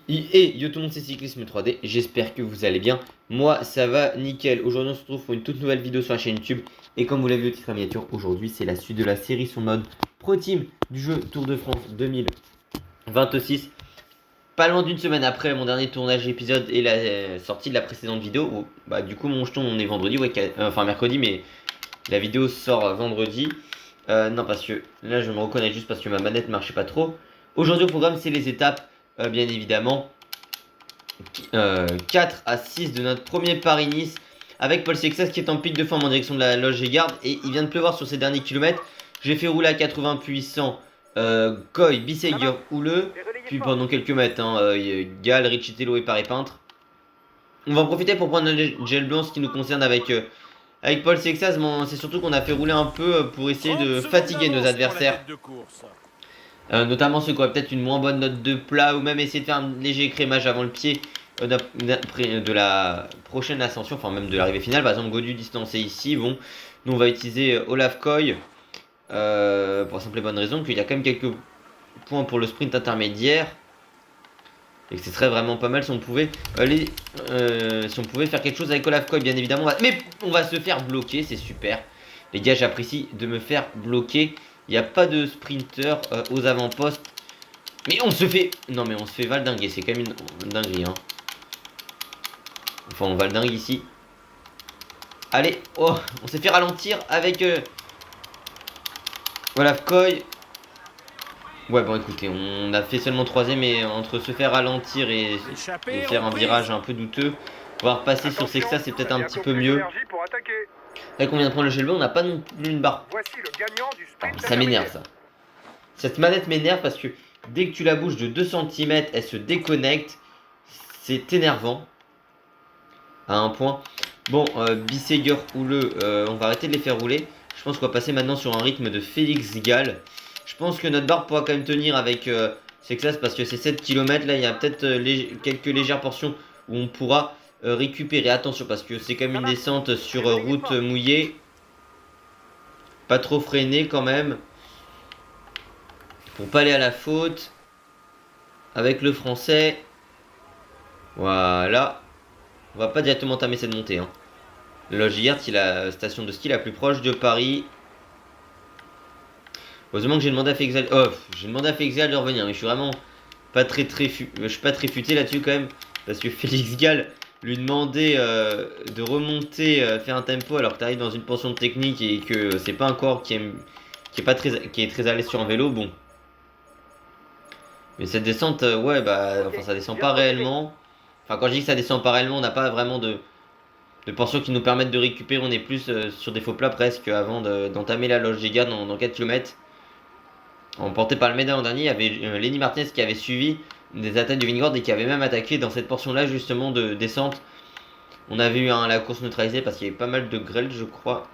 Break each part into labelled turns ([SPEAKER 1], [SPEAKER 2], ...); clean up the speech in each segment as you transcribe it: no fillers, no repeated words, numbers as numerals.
[SPEAKER 1] Et yo tout le monde, c'est Cyclisme 3D, j'espère que vous allez bien. Moi ça va nickel. Aujourd'hui on se retrouve pour une toute nouvelle vidéo sur la chaîne YouTube. Et comme vous l'avez vu au titre à miniature, aujourd'hui c'est la suite de la série sur mode Pro Team du jeu Tour de France 2026. Pas loin d'une semaine après mon dernier tournage épisode et la sortie de la précédente vidéo où, bah du coup mon jeton on est vendredi, ouais, enfin mercredi, mais la vidéo sort vendredi. Non, parce que là je me reconnais juste parce que ma manette marchait pas trop. Aujourd'hui au programme c'est les étapes, bien évidemment. 4 à 6 de notre premier Paris-Nice avec Paul Sexas qui est en pic de forme en direction de la loge et garde, et il vient de pleuvoir sur ces derniers kilomètres. J'ai fait rouler à 80 puissant Coy, Bissegger, Houleux, puis pendant quelques mètres Gall, Richitello et Paris Peintre. On va en profiter pour prendre un gel blanc, ce qui nous concerne avec Paul Sexas. Bon, c'est surtout qu'on a fait rouler un peu pour essayer de fatiguer nos adversaires, notamment ceux qui auraient peut-être une moins bonne note de plat, ou même essayer de faire un léger crémage avant le pied de la prochaine ascension, enfin même de l'arrivée finale. Par exemple, Godu distancé ici. Bon, nous on va utiliser Olaf Koy pour la simple et bonne raison qu'il y a quand même quelques points pour le sprint intermédiaire et que ce serait vraiment pas mal si on pouvait si on pouvait faire quelque chose avec Olaf Koy, bien évidemment. Mais on va se faire bloquer, c'est super. Les gars, j'apprécie de me faire bloquer. Il n'y a pas de sprinter aux avant-postes. Mais on se fait... Non mais on se fait valdinguer, c'est quand même une dinguerie, hein. Enfin, on valdingue ici. Allez, oh, on s'est fait ralentir avec Olaf Koy. Ouais, bon écoutez, on a fait seulement troisième, et entre se faire ralentir et faire un virage un peu douteux, voire passer sur Sexa, c'est peut-être un petit peu mieux. Là qu'on vient de prendre le gel bleu, on n'a pas non plus une barre. Ça m'énerve ça. Cette manette m'énerve parce que dès que tu la bouges de 2 cm, elle se déconnecte. C'est énervant. À un point. Bon, Bissegger Houleux, on va arrêter de les faire rouler. Je pense qu'on va passer maintenant sur un rythme de Félix Gall. Je pense que notre barre pourra quand même tenir avec Sexas parce que c'est 7 km. Là, il y a peut-être quelques légères portions où on pourra récupérer. Attention, parce que c'est quand même une descente sur route mouillée. Pas trop freiné quand même. Pour pas aller à la faute. Avec le français. Voilà. On va pas directement entamer cette montée, hein. Le Logillard, c'est la station de ski la plus proche de Paris. Heureusement que j'ai demandé à Fexal. Oh, j'ai demandé à Fexal de revenir, mais je suis vraiment pas je suis pas très futé là-dessus quand même, parce que Félix Gall lui demandait de remonter, faire un tempo alors que t'arrives dans une portion de technique et que c'est pas un corps qui est très à l'aise sur un vélo. Bon, mais cette descente, ouais, bah, enfin ça descend pas réellement. Enfin, quand je dis que ça descend pas réellement, on n'a pas vraiment de portions qui nous permettent de récupérer. On est plus sur des faux plats presque avant d'entamer la loge des gars dans 4 km. Emporté par le Médin en dernier, il y avait Lenny Martinez qui avait suivi des attaques de Vingord et qui avait même attaqué dans cette portion-là justement de descente. On avait eu la course neutralisée parce qu'il y avait pas mal de grêle, je crois.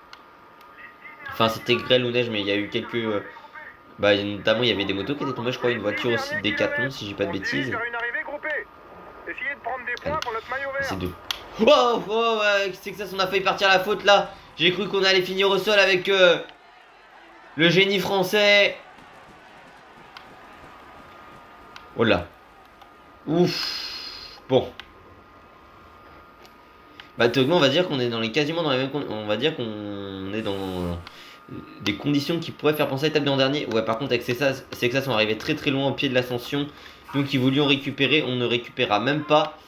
[SPEAKER 1] Enfin, c'était grêle ou neige, mais il y a eu quelques... bah, notamment, il y avait des motos qui étaient tombées, je crois, une voiture aussi de Décathlon, si j'ai pas de bêtises. C'est deux. Oh, oh, c'est que ça, on a failli partir à la faute là. J'ai cru qu'on allait finir au sol avec le génie français. Oh là. Ouf. Bon. Bah théoriquement on va dire qu'on est dans les quasiment dans les mêmes on va dire qu'on est dans des conditions qui pourraient faire penser à l'étape de l'an dernier. Ouais, par contre avec Sexas on arrivait très très loin au pied de l'ascension. Donc ils voulions récupérer, on ne récupérera même pas.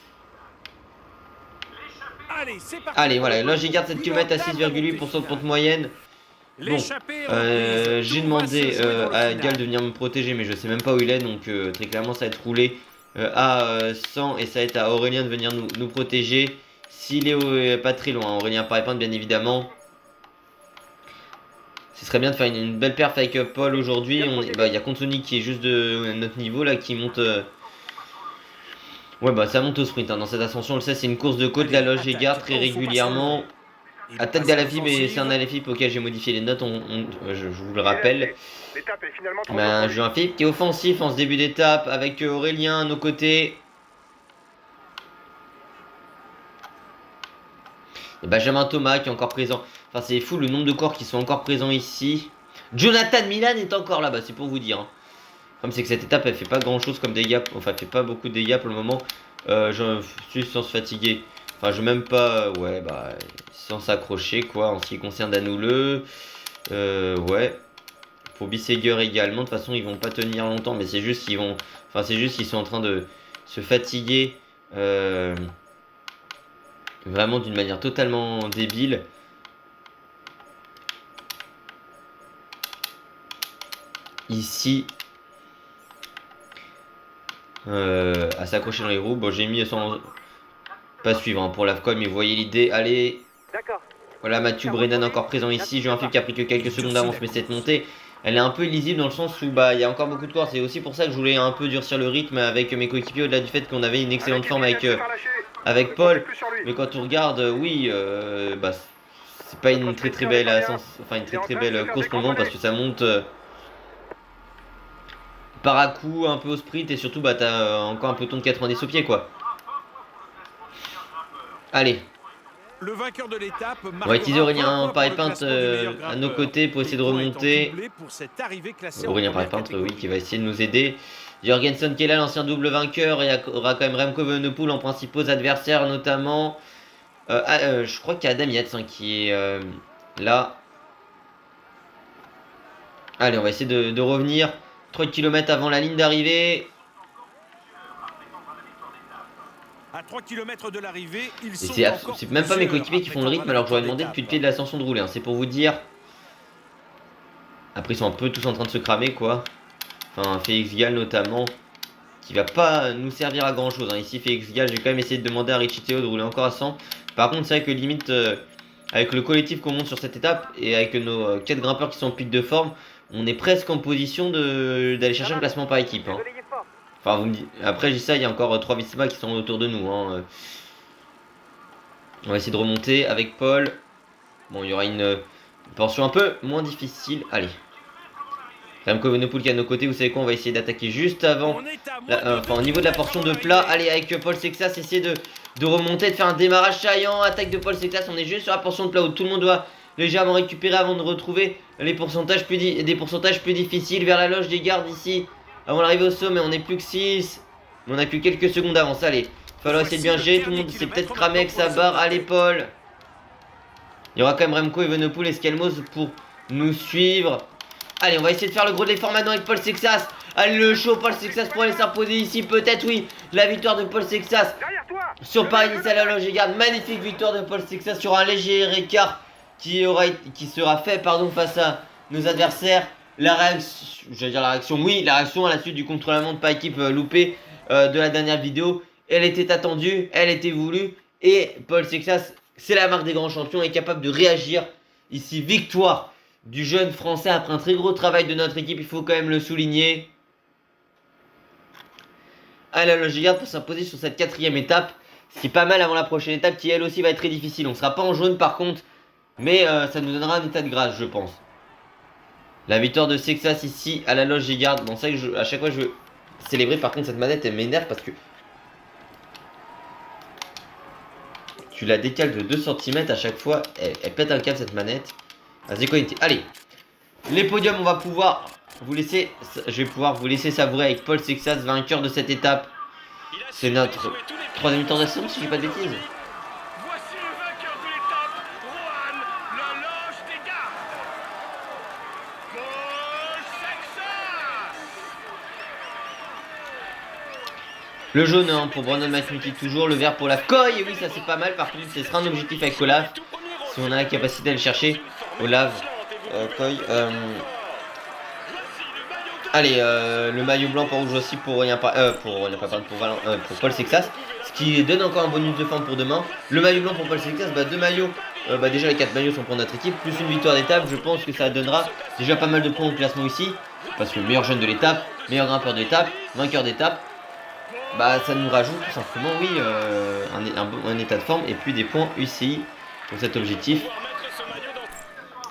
[SPEAKER 1] Allez, voilà, là j'ai gardé 7 km à 6,8% de pente moyenne. Bon, j'ai demandé à Gal de venir me protéger, mais je sais même pas où il est, donc très clairement ça va être roulé à 100 et ça va être à Aurélien de venir nous protéger. S'il est pas très loin, Aurélien Parépinte bien évidemment. Ce serait bien de faire une belle perf avec Paul aujourd'hui. Bah, y a Consoni qui est juste de notre niveau là, qui monte. Ouais, bah ça monte au sprint, hein. Dans cette ascension, on le sait, c'est une course de côte, la loge et garde très régulièrement. À tête d'Alafib, et c'est un Alafib auquel j'ai modifié les notes, je vous le rappelle. Ben, j'ai un Philippe qui est offensif en ce début d'étape avec Aurélien à nos côtés. Et Benjamin Thomas qui est encore présent. Enfin, c'est fou le nombre de corps qui sont encore présents ici. Jonathan Milan est encore là, bah c'est pour vous dire, hein. Comme c'est que cette étape elle fait pas grand chose comme dégâts, enfin elle fait pas beaucoup de dégâts pour le moment. Je suis sans se fatiguer. Enfin je veux même pas, ouais bah sans s'accrocher quoi en ce qui concerne Danouleux. Ouais. Pour Bisseger également, de toute façon ils vont pas tenir longtemps mais c'est juste qu'ils vont. Enfin c'est juste qu'ils sont en train de se fatiguer vraiment d'une manière totalement débile. Ici. À s'accrocher dans les roues. Bon, j'ai mis sans pas suivre hein, pour l'AFCON, mais vous voyez l'idée. Allez, voilà Mathieu Brennan encore présent ici. J'ai un Philippe qui a pris que quelques secondes d'avance, mais cette montée, elle est un peu illisible dans le sens où bah il y a encore beaucoup de courses. C'est aussi pour ça que je voulais un peu durcir le rythme avec mes coéquipiers au-delà du fait qu'on avait une excellente forme avec Paul. Mais quand on regarde, oui, bah c'est pas une très belle une très belle course pour le moment parce que ça monte. Par à coup, un peu au sprint et surtout bah t'as encore un peloton de 90 au pied quoi. Allez.
[SPEAKER 2] Le vainqueur de l'étape,
[SPEAKER 1] on va utiliser Aurélien Paré-Peintre à nos côtés pour essayer de remonter. Aurélien Paré-Peintre, oui, qui va essayer de nous aider. Jorgensen qui est là, l'ancien double vainqueur. Il y aura quand même Remco Evenepoel en principaux adversaires notamment. Je crois qu'il y a Adam Yates hein, qui est là. Allez, on va essayer de revenir 3 km avant la ligne d'arrivée.
[SPEAKER 2] À 3 km de l'arrivée,
[SPEAKER 1] c'est même pas mes coéquipiers qui font le rythme alors que j'aurais demandé depuis le pied de l'ascension de rouler. Hein. C'est pour vous dire. Après ils sont un peu tous en train de se cramer quoi. Enfin Félix Gall notamment. Qui va pas nous servir à grand chose. Hein. Ici Félix Gall, j'ai quand même essayé de demander à Richie Theo de rouler encore à 100. Par contre c'est vrai que limite avec le collectif qu'on monte sur cette étape et avec nos 4 grimpeurs qui sont en pic de forme, on est presque en position d'aller chercher un classement par équipe. Hein. Enfin, vous me dites... Après, j'ai ça, il y a encore 3 Visma qui sont autour de nous. Hein. On va essayer de remonter avec Paul. Bon, il y aura une portion un peu moins difficile. Allez. Remco Evenepoel qui est à nos côtés. Vous savez quoi, on va essayer d'attaquer juste avant. Enfin, au niveau de la portion de plat. Allez, avec Paul Sexas, essayer de remonter, de faire un démarrage saillant. Attaque de Paul Sexas. On est juste sur la portion de plat où tout le monde doit légèrement récupérer avant de retrouver des pourcentages plus difficiles vers la loge des gardes ici. Avant l'arrivée au sommet, on est plus que 6. Mais on a plus quelques secondes d'avance. Allez, il falloir essayer de bien gérer. Tout le monde s'est peut-être cramé avec sa barre à l'épaule. Il y aura quand même Remco Evenepoel et Skelmos pour nous suivre. Allez, on va essayer de faire le gros de l'effort maintenant avec Paul Sexas. Allez, le show, Paul Sexas pour aller s'imposer ici. Peut-être, oui, la victoire de Paul Sexas sur Paris-Nice à la loge des gardes. Magnifique victoire de Paul Sexas sur un léger écart qui sera fait face à nos adversaires. La réaction, oui, la réaction à la suite du contre-la-montre par équipe loupé de la dernière vidéo, elle était attendue, elle était voulue, et Paul Sexas, c'est la marque des grands champions, est capable de réagir. Ici, victoire du jeune français après un très gros travail de notre équipe, il faut quand même le souligner. À la loge des gardes pour s'imposer sur cette 4e étape, ce qui est pas mal avant la prochaine étape qui elle aussi va être très difficile. On sera pas en jaune par contre, mais ça nous donnera un état de grâce je pense. La victoire de Sexas ici à la loge des gardes. Bon, c'est vrai que à chaque fois je veux célébrer. Par contre, cette manette elle m'énerve parce que tu la décales de 2 cm à chaque fois. Elle pète un câble cette manette. Allez, les podiums, on va pouvoir vous laisser. Je vais pouvoir vous laisser savourer avec Paul Sexas, vainqueur de cette étape. C'est notre 3e mi-temps d'ascension, si je dis pas de bêtises. Le jaune hein, pour Brandon McNulty toujours, le vert pour la Coy, et oui ça c'est pas mal, par contre ce sera un objectif avec Olaf, si on a la capacité d'aller chercher Olaf, Coy, allez le maillot blanc pour rouge aussi pour Paul Sexas, ce qui donne encore un bonus de forme pour demain. Le maillot blanc pour Paul Sexas, 2 maillots, déjà les 4 maillots sont pour notre équipe, plus une victoire d'étape, je pense que ça donnera déjà pas mal de points au classement ici, parce que meilleur jeune de l'étape, meilleur grimpeur de l'étape, vainqueur d'étape. Bah ça nous rajoute tout simplement oui un état de forme et puis des points UCI pour cet objectif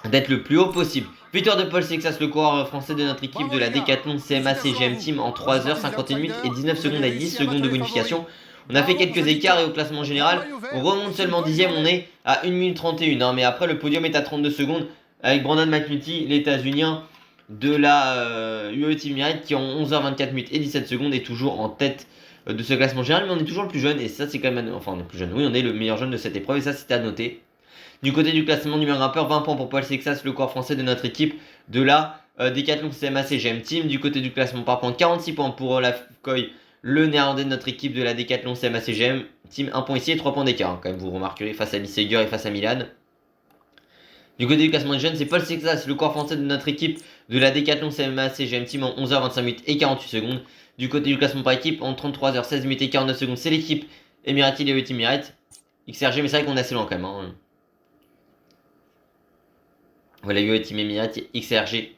[SPEAKER 1] d'être le plus haut possible. Victoire de Paul Sexas, le coureur français de notre équipe de la Decathlon CMA CGM Team en 3h51 minutes et 19 secondes à 10 secondes de bonification. On a fait quelques écarts et au classement général on remonte seulement 10ème, on est à 1 minute 31 hein, mais après le podium est à 32 secondes avec Brandon McNulty, l'états-unien. de la UE Team Emirates qui en 11h24 minutes et 17 secondes est toujours en tête de ce classement général, mais on est toujours le plus jeune et ça c'est quand même, enfin le plus jeune, oui on est le meilleur jeune de cette épreuve et ça c'était à noter. Du côté du classement numéro grimpeur, 20 points pour Paul Sexas, le corps français de notre équipe de la Decathlon CMA CGM Team. Du côté du classement par points, 46 points pour la Koy, le néerlandais de notre équipe de la Decathlon CMA CGM Team. 1 point ici et 3 points d'écart, hein, quand même vous remarquerez, face à Bisseguer et face à Milan. Du côté du classement des jeunes, c'est Paul Sexas, le corps français de notre équipe de la Decathlon CMA CGM Team en 11h25 minutes et 48 secondes. Du côté du classement par équipe, en 33h16 minutes et 49 secondes, c'est l'équipe Emirati et Team Emirates. XRG, mais c'est vrai qu'on est assez loin quand même. Hein. Voilà, UE Team Emirates, XRG.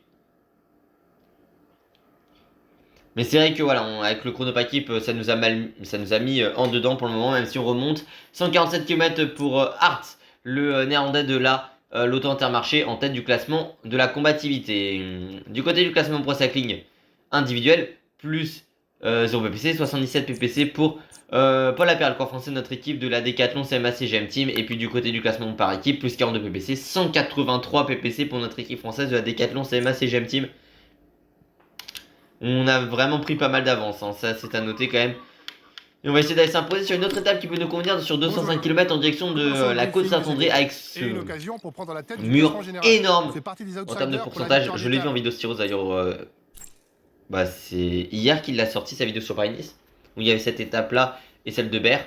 [SPEAKER 1] Mais c'est vrai que voilà, avec le chrono par équipe, ça nous a mis en dedans pour le moment, même si on remonte. 147 km pour Hart, le néerlandais de la l'auto Intermarché en tête du classement de la combativité. Du côté du classement pro cycling individuel, plus 0 ppc, 77 ppc pour Paul Lapierre, le corps français de notre équipe de la Decathlon CMA CGM Team. Et puis du côté du classement par équipe, plus 42 ppc, 183 ppc pour notre équipe française de la Decathlon CMA CGM Team. On a vraiment pris pas mal d'avance, hein. Ça c'est à noter quand même. Et on va essayer d'aller s'imposer sur une autre étape qui peut nous convenir sur 205 km en direction de la côte Saint-André avec ce mur énorme en termes de pourcentage. Je l'ai vu en vidéo Styros d'ailleurs. Bah, c'est hier qu'il l'a sorti sa vidéo sur Paris-Nice où il y avait cette étape là et celle de Berre.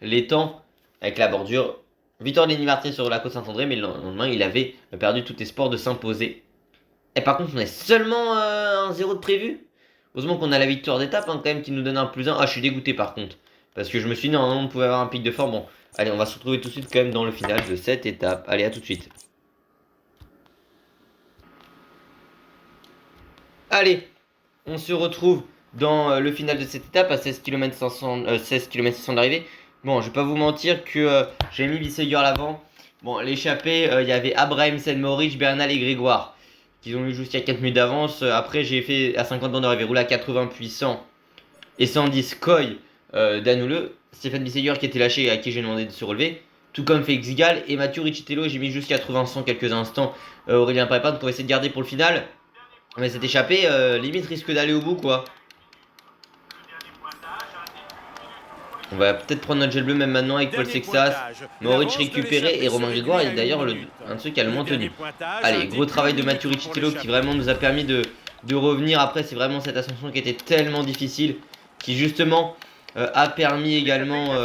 [SPEAKER 1] Les temps avec la bordure. Victor Lenny Martin sur la côte Saint-André, mais le lendemain il avait perdu tout espoir de s'imposer. Et par contre, on est seulement un 0 de prévu. Heureusement qu'on a la victoire d'étape, hein, quand même, qui nous donne un plus 1. Ah, je suis dégoûté par contre. Parce que je me suis dit, normalement, on pouvait avoir un pic de forme. Bon, allez, on va se retrouver tout de suite quand même dans le final de cette étape. Allez, à tout de suite. Allez, on se retrouve dans le final de cette étape à 16 km 600 d'arrivée. Bon, je vais pas vous mentir que j'ai mis Bisseguer à l'avant. Bon, l'échappée, il y avait Abraham, Sen-Maurice, Bernal et Grégoire qu'ils ont eu jusqu'à 4 minutes d'avance. Après, j'ai fait à 50 bandes d'arrivée, roulé à 80 puissant et 110 Koy Danouleux. Stéphane Bisseguer qui était lâché et à qui j'ai demandé de se relever. Tout comme Félix Gigal et Mathieu Riccitello, j'ai mis jusqu'à 80-100 quelques instants. Aurélien Pépin pour essayer de garder pour le final. Mais cette échappée, limite risque d'aller au bout quoi. On va peut-être prendre notre gel bleu même maintenant avec Paul Sexas, Maurice récupéré et Romain Grégoire est d'ailleurs un de ceux qui a le moins tenu. Allez, gros travail de Mathieu Riccitello qui vraiment nous a permis de revenir. Après, c'est vraiment cette ascension qui était tellement difficile qui justement a permis également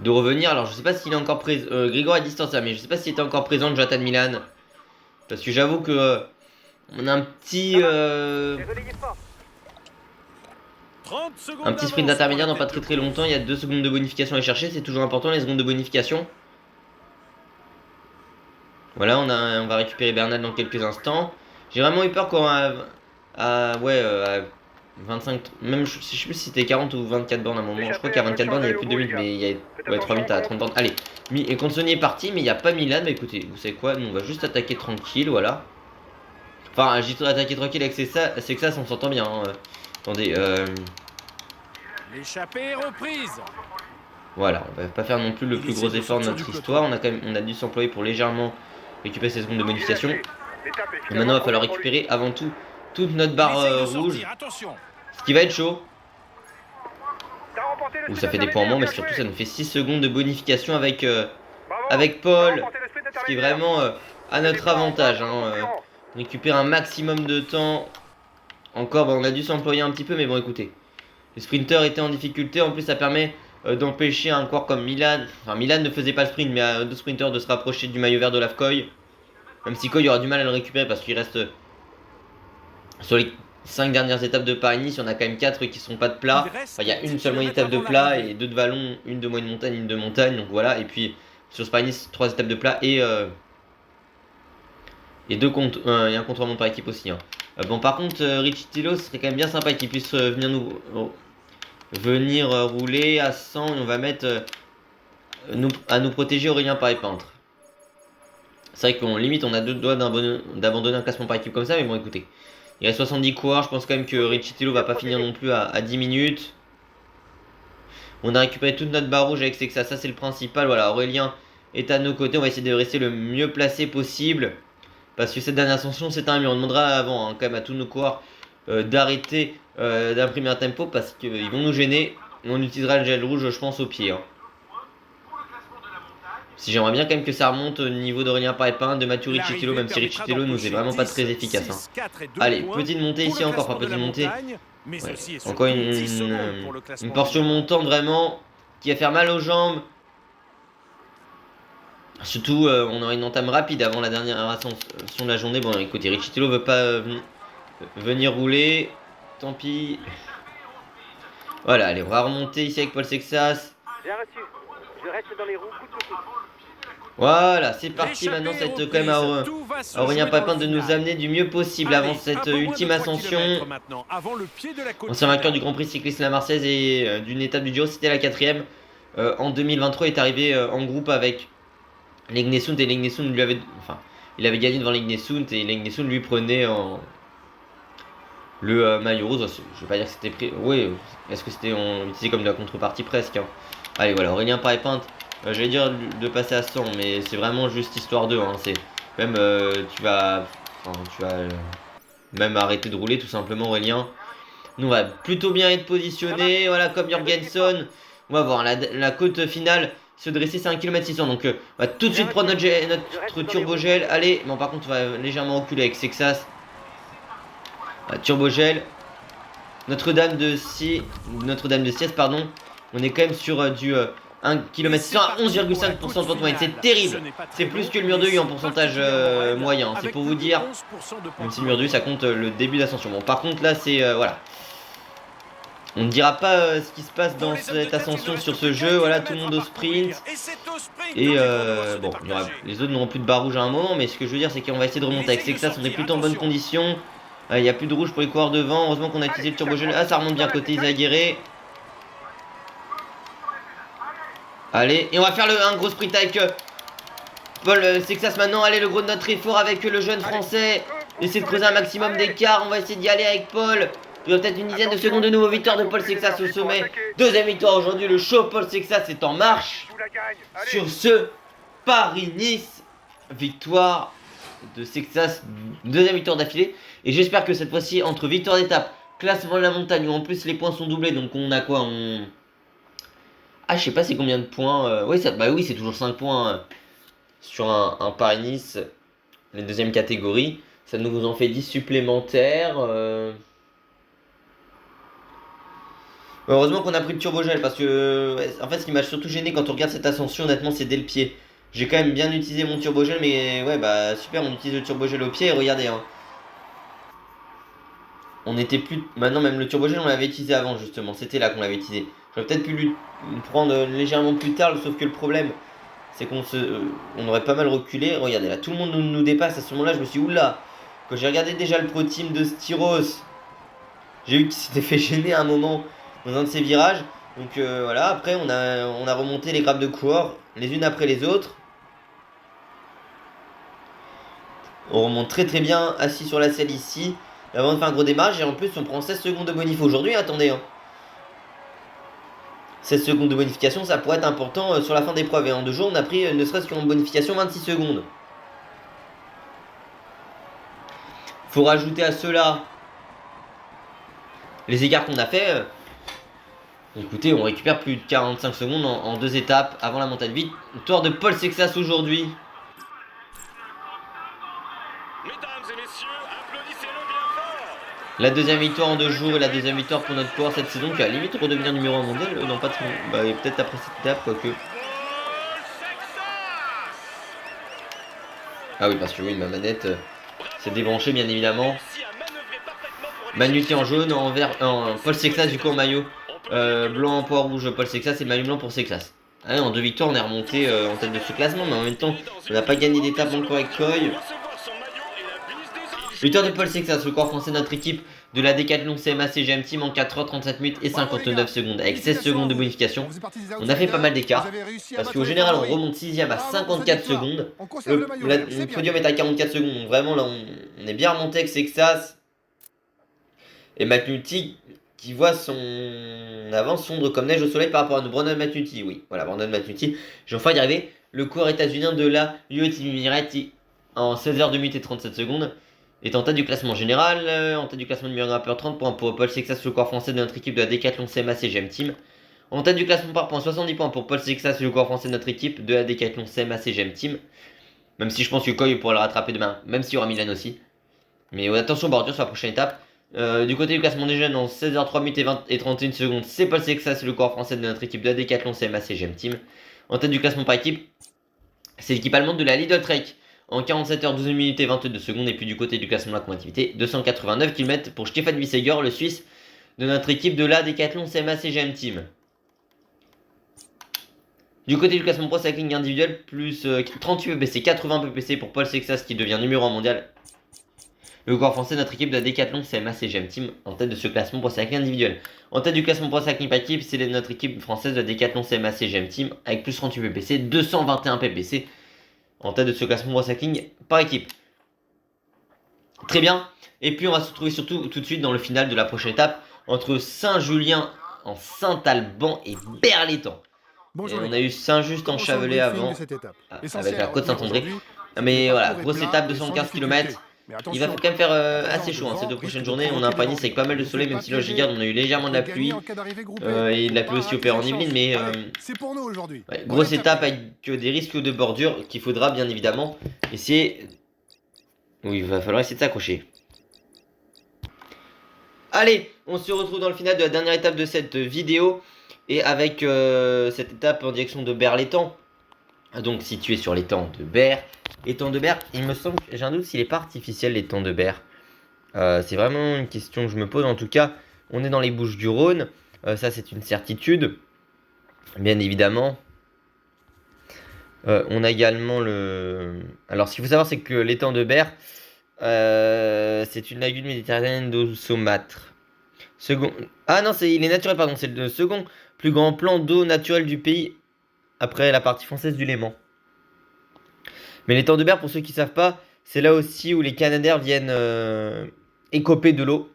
[SPEAKER 1] de revenir. Alors, je sais pas s'il est encore présent. Grégoire est distancé, mais je sais pas s'il était encore présent, Jonathan Milan. Parce que j'avoue que on a un petit sprint intermédiaire dans pas très longtemps. Il y a 2 secondes de bonification à aller chercher. C'est toujours important les secondes de bonification. Voilà, on va récupérer Bernal dans quelques instants. J'ai vraiment eu peur quand à 25, même je sais plus si c'était 40 ou 24 bornes à un moment. Je crois qu'à 24 bornes il y a plus de 2 minutes, mais il y a 3 minutes à 30 bornes. Allez, et Consoni est parti, mais il n'y a pas Milan. Bah écoutez, vous savez quoi, nous on va juste attaquer tranquille, voilà. Enfin, j'ai tout attaqué tranquille avec c'est que ça, on s'entend bien. Hein. Attendez,
[SPEAKER 2] l'échappée reprise.
[SPEAKER 1] Voilà, on va pas faire non plus le plus gros effort de notre histoire. On a dû s'employer pour légèrement récupérer ces secondes de bonification. Et maintenant, il va falloir récupérer avant tout toute notre barre rouge. Ce qui va être chaud. Ouh, ça fait des points en moins, mais surtout ça nous fait 6 secondes de bonification avec Paul. Ce qui est vraiment à notre avantage. Hein, on récupère un maximum de temps. Encore, on a dû s'employer un petit peu, mais bon, écoutez. Les sprinters étaient en difficulté. En plus, ça permet d'empêcher un coureur comme Milan. Enfin, Milan ne faisait pas le sprint, mais à 2 sprinters de se rapprocher du maillot vert de l'Afcoy. Même si Koy aura du mal à le récupérer parce qu'il reste sur les 5 dernières étapes de Paris-Nice, il y en a quand même 4 qui sont pas de plat. Enfin, il y a une seule moyenne étape de plat et 2 de vallon, une de moyenne montagne, une de montagne. Donc voilà, et puis sur Paris-Nice, 3 étapes de plat et un contre-montre par équipe aussi. Hein. Bon, par contre, Riccitello, ce serait quand même bien sympa qu'il puisse venir rouler à 100 et on va mettre à nous protéger Aurélien Paré-Peintre. C'est vrai qu'on limite, on a 2 doigts d'abandonner un classement par équipe comme ça, mais bon, écoutez. Il reste 70 coureurs, je pense quand même que Riccitello va pas finir non plus à 10 minutes. On a récupéré toute notre barre rouge avec Sexa, ça c'est le principal. Voilà, Aurélien est à nos côtés, on va essayer de rester le mieux placé possible. parce que cette dernière ascension c'est un mur. On demandera avant quand même à tous nos coureurs d'arrêter d'imprimer un tempo parce qu'ils vont nous gêner. On utilisera le gel rouge je pense au pied. Si j'aimerais bien quand même que ça remonte au niveau d'Aurélien Pépin, de Mathieu Riccitello, même si Riccitello nous est vraiment pas très efficace. Allez, petite montée ici encore, pas petite montée. Encore une portion montante vraiment qui va faire mal aux jambes. Surtout, on aura une entame rapide avant la dernière ascension de la journée. Bon, écoutez, Riccitello veut pas venir rouler. Tant pis. Voilà, allez, on va remonter ici avec Paul Sexas.
[SPEAKER 3] Bien reçu. Je reste dans les roues, coûte que coûte.
[SPEAKER 1] Voilà, c'est parti. Maintenant, c'est quand même à Aurélien Pépin de nous amener du mieux possible avant cette ultime ascension. Ancien vainqueur du Grand Prix cycliste La Marseillaise et d'une étape du Giro, c'était la 4ème. En 2023, il est arrivé en groupe avec Legnesund et Legnesund lui avait, enfin, il avait gagné devant Legnesund et Legnesund lui prenait le maillot rose. Je vais pas dire que c'était pris. Oui, est-ce que c'était utilisé comme de la contrepartie presque. Allez, voilà, Aurélien Pépin. J'allais dire de passer à 100, mais c'est vraiment juste histoire de. C'est même tu vas même arrêter de rouler tout simplement, Aurélien. Nous on va plutôt bien être positionné, voilà, comme Jorgensen. On va voir la côte finale se dresser, c'est 1 km 600. Donc on va tout de suite prendre notre turbogel. Allez, bon par contre on va légèrement reculer avec Sexas. Turbogel. Notre-Dame de Sieste, pardon. On est quand même sur du 1 km 600 à 11,5% de pente moyenne. C'est terrible. C'est plus que le mur de U en pourcentage moyen. C'est pour vous dire. Même si le mur de U ça compte le début d'ascension. Bon, par contre là c'est voilà. On ne dira pas ce qui se passe dans cette ascension sur ce jeu. Voilà, tout le monde au sprint. Et bon, les autres n'auront plus de barre rouge à un moment. Mais ce que je veux dire, c'est qu'on va essayer de remonter avec Sexas. On est plutôt en bonne condition. Il n'y a plus de rouge pour les coureurs devant. Heureusement qu'on a utilisé le turbogel. Ah, ça remonte bien côté Izaguirre. Allez, et on va faire un gros sprint avec Paul Sexas maintenant. Allez, le gros de notre effort avec le jeune français. Essayer de creuser un maximum d'écart. On va essayer d'y aller avec Paul. Il y a peut-être une dizaine de secondes de nouveau. Victoire de Paul Sexas au sommet. Deuxième victoire aujourd'hui. Le show Paul Sexas est en marche. Sur ce Paris-Nice. Victoire de Sexas. Deuxième victoire d'affilée. Et j'espère que cette fois-ci, entre victoire d'étape, classement de la montagne, où en plus les points sont doublés. Donc on a quoi Ah, je sais pas c'est combien de points. Oui, oui, c'est toujours 5 points sur un Paris-Nice. Les deuxièmes catégories. Ça nous en fait 10 supplémentaires. Heureusement qu'on a pris le turbogel parce que en fait ce qui m'a surtout gêné quand on regarde cette ascension honnêtement c'est dès le pied. J'ai quand même bien utilisé mon turbogel mais ouais bah super on utilise le turbogel au pied et regardez on était plus... Maintenant même le turbogel on l'avait utilisé avant justement, c'était là qu'on l'avait utilisé. J'aurais peut-être pu le prendre légèrement plus tard sauf que le problème c'est on aurait pas mal reculé. Regardez là tout le monde nous dépasse à ce moment là je me suis dit oula. Quand j'ai regardé déjà le pro team de Styros, j'ai vu qu'il s'était fait gêner à un moment dans un de ces virages. Donc voilà, après on a remonté les grappes de coureurs les unes après les autres. On remonte très très bien assis sur la selle ici. Avant de faire un gros démarrage et en plus on prend 16 secondes de bonif aujourd'hui, attendez 16 secondes de bonification ça pourrait être important sur la fin d'épreuve. Et en 2 jours on a pris ne serait-ce qu'en bonification 26 secondes. Faut rajouter à cela les écarts qu'on a fait. Écoutez, on récupère plus de 45 secondes en 2 étapes avant la montagne. Victoire de Paul Sexas aujourd'hui. La deuxième victoire en 2 jours et la deuxième victoire pour notre coureur cette saison qui a limite redevenir numéro 1 mondial. Non, pas trop. Bah, peut-être après cette étape, quoique. Ah oui, parce que oui, ma manette s'est débranchée bien évidemment. Manuti en jaune, en vert, Paul Sexas du coup en maillot. Blanc en poids rouge Paul Sexas et maillot blanc pour Sexas. En 2 victoires on est remonté en tête de ce classement mais en même temps on n'a pas gagné d'étape encore avec Coy. Victoire de Paul Sexas, le corps français de notre équipe de la Decathlon CMA CGM Team en 4h37 minutes et 59 secondes avec 16 secondes de bonification. On a fait pas mal d'écart parce qu'au général on remonte 6ème à 54 secondes. Le podium est à 44 secondes donc vraiment là on est bien remonté avec Sexas. Et Matnuti qui voit son avance fondre comme neige au soleil par rapport à nous. Brandon Matnuti, oui, voilà, Brandon Matnuti. J'ai enfin y arriver. Le coureur états-unien de la UAE Team Emirates en 16h 2 minutes et 37 secondes. Est en tête du classement général, en tête du classement numéro 1 grimpeur, 30 points pour Paul Sexas, le corps français de notre équipe de la Decathlon CMA CGM Team. En tête du classement par points, 70 points pour Paul Sexas, le corps français de notre équipe de la Decathlon CMA CGM Team. Même si je pense que Koy pourra le rattraper demain, même s'il y aura Milan aussi. Mais attention bordure sur la prochaine étape. Du côté du classement des jeunes, en 16h 3 minutes et 31 secondes, c'est Paul Sexas, le corps français de notre équipe de la Decathlon CMA CGM Team. En tête du classement par équipe, c'est l'équipe allemande de la Lidl Trek. En 47h 12 minutes et 22 secondes. Et puis du côté du classement de la combativité, 289 km pour Stefan Wieseger, le Suisse de notre équipe de la Decathlon CMA CGM Team. Du côté du classement pro cycling individuel, plus 38 ppc, 80 ppc pour Paul Sexas qui devient numéro 1 mondial. Le corps français de notre équipe de la Decathlon CMA CGM Team en tête de ce classement pro cycling individuel. En tête du classement pro cycling par équipe, c'est notre équipe française de la Decathlon CMA CGM Team avec plus 38 ppc, 221 ppc. En tête de ce classement pro cycling par équipe. Très bien. Et puis on va se retrouver surtout tout de suite dans le final de la prochaine étape entre Saint-Julien en Saint-Alban et Berlétan. Et on a eu Saint-Just en Chavelais avant, avec la côte Saint-André. Mais voilà, grosse étape de 115 km. Il va quand même faire assez chaud ces deux prochaines journées. On a un panier avec pas mal de soleil, même si là je garde, on a eu légèrement de la pluie. Et de la pluie aussi opérée en Yvelines, mais ouais, grosse étape avec des risques de bordure qu'il faudra bien évidemment essayer. Oui, il va falloir essayer de s'accrocher. Allez, on se retrouve dans le final de la dernière étape de cette vidéo. Et avec cette étape en direction de Berlétan. Donc situé sur l'étang de Berre. Étang de Berre, il me semble, j'ai un doute s'il n'est pas artificiel l'étang de Berre. C'est vraiment une question que je me pose. En tout cas, on est dans les Bouches-du-Rhône. Ça, c'est une certitude. Bien évidemment. On a également le... Alors, ce qu'il faut savoir, c'est que l'étang de Berre, c'est une lagune méditerranéenne d'eau saumâtre. Second... Ah non, il est naturel, pardon. C'est le second plus grand plan d'eau naturelle du pays après la partie française du Léman. Mais l'étang de Berre, pour ceux qui ne savent pas, c'est là aussi où les Canadaires viennent écoper de l'eau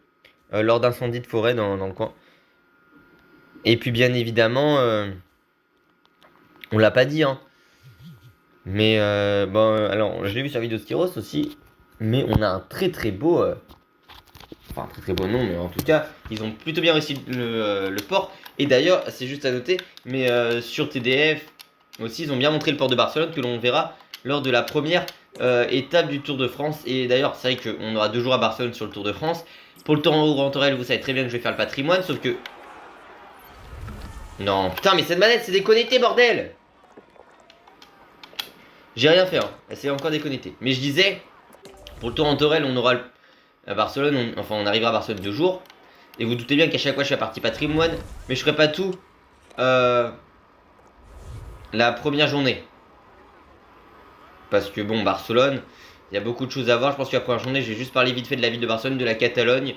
[SPEAKER 1] lors d'incendies de forêt dans le coin. Et puis bien évidemment, on l'a pas dit, hein. Mais bon, alors je l'ai vu sur vidéo Skiros aussi. Mais on a un très très beau... Enfin, très très beau nom, mais en tout cas, ils ont plutôt bien réussi le port. Et d'ailleurs, c'est juste à noter, mais sur TDF aussi, ils ont bien montré le port de Barcelone que l'on verra lors de la première étape du Tour de France. Et d'ailleurs, c'est vrai qu'on aura 2 jours à Barcelone sur le Tour de France. Pour le Tour en Grand Torel, vous savez très bien que je vais faire le patrimoine, sauf que... Non, putain, mais cette manette, c'est déconnecté, bordel! J'ai rien fait, hein. C'est encore déconnecté. Mais je disais, pour le Tour en Torel, on aura à Barcelone, on arrivera à Barcelone 2 jours. Et vous doutez bien qu'à chaque fois je suis à partie patrimoine, mais je ferai pas tout la première journée. Parce que bon, Barcelone, il y a beaucoup de choses à voir. Je pense que la première journée, je vais juste parler vite fait de la ville de Barcelone, de la Catalogne.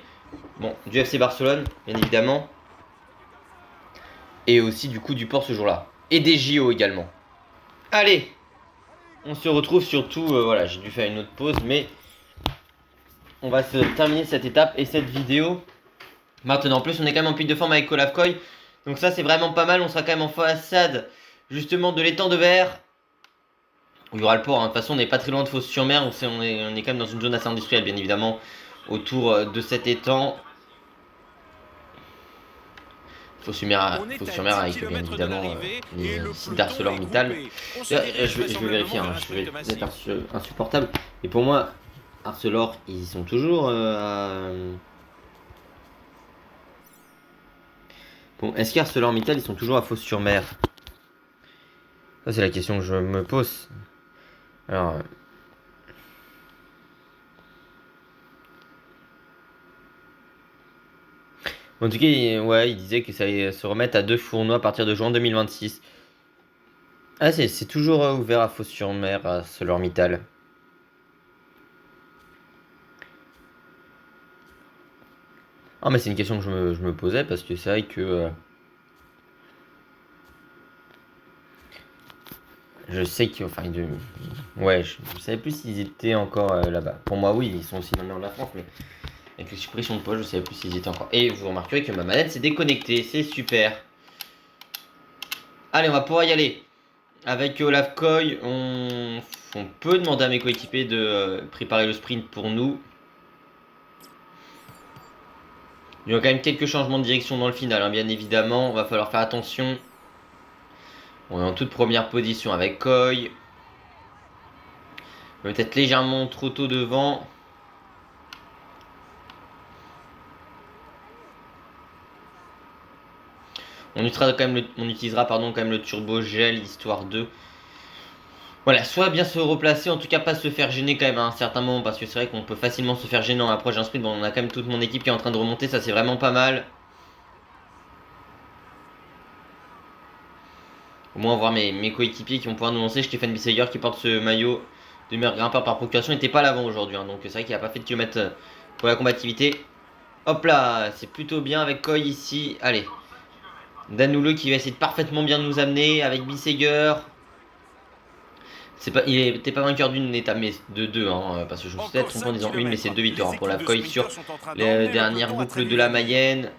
[SPEAKER 1] Bon, du FC Barcelone, bien évidemment. Et aussi du coup du port ce jour-là. Et des JO également. Allez, on se retrouve surtout, voilà, j'ai dû faire une autre pause, mais on va se terminer cette étape et cette vidéo. Maintenant, en plus, on est quand même en pic de forme avec Kolavkoy. Donc ça, c'est vraiment pas mal. On sera quand même en façade, justement, de l'étang de Berre. Où il y aura le port. Hein. De toute façon, on n'est pas très loin de Fos-sur-Mer. On est quand même dans une zone assez industrielle, bien évidemment, autour de cet étang. Fos-sur-Mer avec, bien évidemment, les sites d'ArcelorMittal. Je vais vérifier. Hein. Je vais être insupportable. Et pour moi, Arcelor, ils sont toujours à... Bon, est-ce qu'ArcelorMittal, ils sont toujours à Fos-sur-Mer? Ça, c'est la question que je me pose. Alors... En tout cas, ouais, il disait que ça allait se remettre à 2 fourneaux à partir de juin 2026. Ah, c'est toujours ouvert à Fos-sur-Mer, à ArcelorMittal. Ah, mais c'est une question que je me posais parce que c'est vrai que... je sais que... Enfin, ouais, je savais plus s'ils étaient encore là-bas. Pour moi, oui, ils sont aussi maintenant en la France, mais... Avec les suppressions de poids, je savais plus s'ils étaient encore. Et vous remarquerez que ma manette s'est déconnectée, c'est super. Allez, on va pouvoir y aller. avec Olaf Koy, on peut demander à mes coéquipiers de préparer le sprint pour nous. Il y a quand même quelques changements de direction dans le final, hein, bien évidemment. Va falloir faire attention. On est en toute première position avec Koy. Peut-être légèrement trop tôt devant. On utilisera quand même le turbo gel histoire de... Voilà, soit bien se replacer, en tout cas pas se faire gêner quand même à un certain moment, parce que c'est vrai qu'on peut facilement se faire gêner en approche d'un sprint. Bon, on a quand même toute mon équipe qui est en train de remonter, ça c'est vraiment pas mal. Au moins voir mes coéquipiers qui vont pouvoir nous lancer. Stéphane Bissegger qui porte ce maillot de meilleur grimpeur par procuration n'était pas à l'avant aujourd'hui, hein, donc c'est vrai qu'il n'a pas fait de kilomètres pour la combativité. Hop là, c'est plutôt bien avec Koy ici, allez. Danoulo qui va essayer de parfaitement bien nous amener avec Bissegger. Il n'était pas vainqueur d'une étape, mais de deux, hein, parce que je me suis peut-être trompé en disant une, mais c'est 2 victoires pour la Koy sur les dernières boucles de la Mayenne.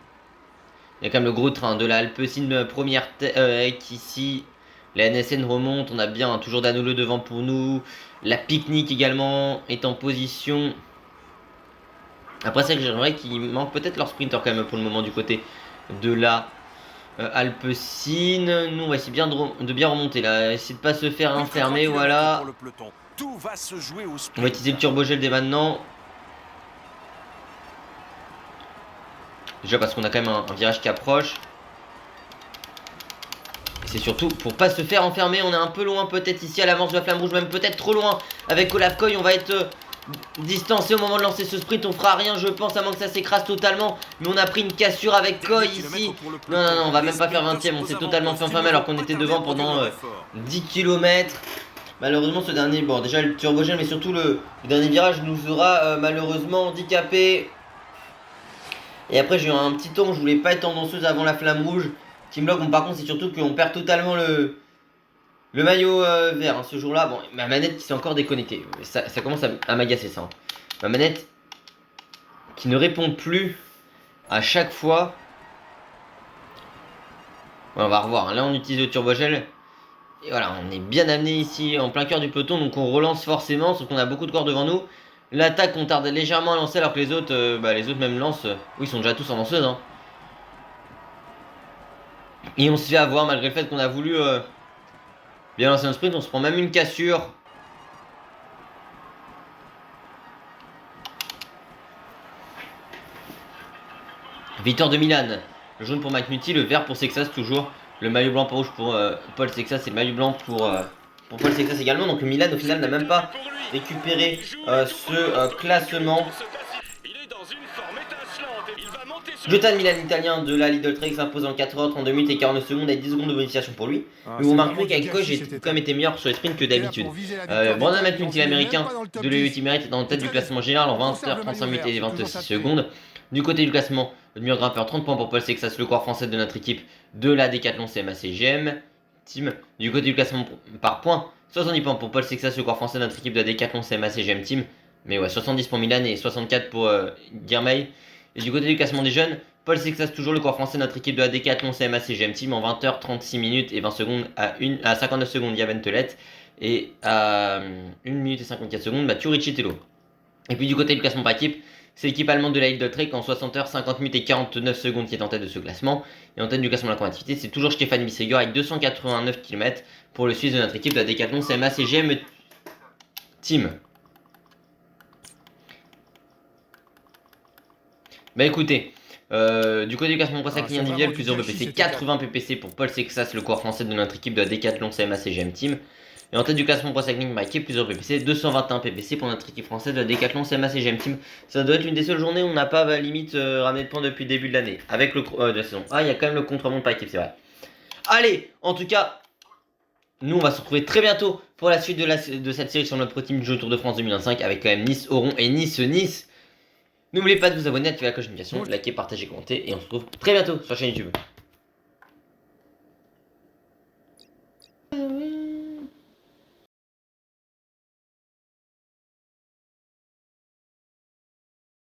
[SPEAKER 1] Il y a quand même le gros train de la Alpecin première tech ici. La NSN remonte, on a bien toujours Danoulo devant pour nous. La Picnic également est en position. Après c'est que j'aimerais qu'il manque peut-être leur sprinter quand même pour le moment du côté de la Alpecin. Nous on va essayer de bien remonter là, essayer de pas se faire enfermer, voilà.
[SPEAKER 2] Tout va se jouer au sprint.
[SPEAKER 1] On va utiliser le turbogel dès maintenant. Déjà parce qu'on a quand même un virage qui approche. Et c'est surtout pour pas se faire enfermer. On est un peu loin peut-être ici à l'avance de la flamme rouge, même peut-être trop loin. Avec Olaf Koy, on va être distancé au moment de lancer ce sprint. On fera rien je pense, à moins que ça s'écrase totalement. Mais on a pris une cassure avec Koy ici. Non, on va même pas faire 20ème. On s'est totalement fait enfermer alors qu'on était devant pendant 10 km. Malheureusement ce dernier, bon déjà le turbogel, mais surtout le dernier virage nous aura malheureusement handicapé. Et après j'ai eu un petit temps où je voulais pas être tendanceuse avant la flamme rouge. Team Block, bon par contre c'est surtout qu'on perd totalement le maillot vert hein, ce jour-là. Bon, ma manette qui s'est encore déconnectée. Ça commence à m'agacer ça. Hein. Ma manette qui ne répond plus à chaque fois. Ouais, on va revoir. Hein. Là on utilise le turbogel. Et voilà, on est bien amené ici en plein cœur du peloton. Donc on relance forcément, sauf qu'on a beaucoup de corps devant nous. L'attaque on tarde légèrement à lancer alors que les autres même lancent. Oui, ils sont déjà tous en lanceuse. Hein. Et on se fait avoir malgré le fait qu'on a voulu bien lancer un sprint. On se prend même une cassure. Victoire de Milan. Le jaune pour McNulty, le vert pour Sexas toujours. Le maillot blanc pour rouge pour Paul Sexas et le maillot blanc pour Paul Sexas également. Donc Milan au final n'a même pas récupéré ce classement. Jotan Milan italien de la Lidl Trek s'impose en 4h, 32 minutes et 49 secondes avec 10 secondes de bonification pour lui. Mais vous remarquerez qu'avec Koy j'ai quand même été meilleur sur les sprints que d'habitude. Brandon McNulty l'américain de l'UE Merit est en tête du classement général en 20h, 35 minutes et 26 secondes. Du côté du classement, le meilleur grimpeur, 30 points pour Paul Sexas, le coureur français de notre équipe de la Decathlon CMA CGM Team. Du côté du classement par points, 70 points pour Paul Sexas, le coureur français de notre équipe de la Decathlon CMA CGM Team. Mais ouais, 70 pour Milan et 64 pour Guermay. Et du côté du classement des jeunes, Paul Sexas toujours le coureur français de notre équipe de la Decathlon CMA CGM Team en 20h, 36 minutes et 20 secondes à 59 secondes Yaven Telet. Et à 1 minute et 54 secondes Mathieu Riccitello. Et puis du côté du classement par équipe, c'est l'équipe allemande de la Lidl Trek en 60h, 50 minutes et 49 secondes qui est en tête de ce classement. Et en tête du classement de la combativité, c'est toujours Stéphane Bissegger avec 289 km pour le Suisse de notre équipe de la Decathlon CMA CGM Team. Bah écoutez, du côté du classement pro cycling individuel, plusieurs PPC, 80 PPC pour Paul Sexas, le coureur français de notre équipe de la Decathlon CMA CGM Team. Et en tête du classement pro cycling by équipe, plusieurs PPC, 221 PPC pour notre équipe française de la Decathlon CMA CGM Team. Ça doit être une des seules journées où on n'a pas limite ramené de points depuis le début de l'année, avec de la saison. Ah, il y a quand même le contre-montre par équipe, c'est vrai. Allez, en tout cas, nous on va se retrouver très bientôt pour la suite de cette série sur notre Pro Team Jeu Tour de France 2025 avec quand même Nice-Oron et Nice-Nice. N'oubliez pas de vous abonner, activer la cloche de notification, liker, partager, commenter et on se retrouve très bientôt sur la chaîne YouTube.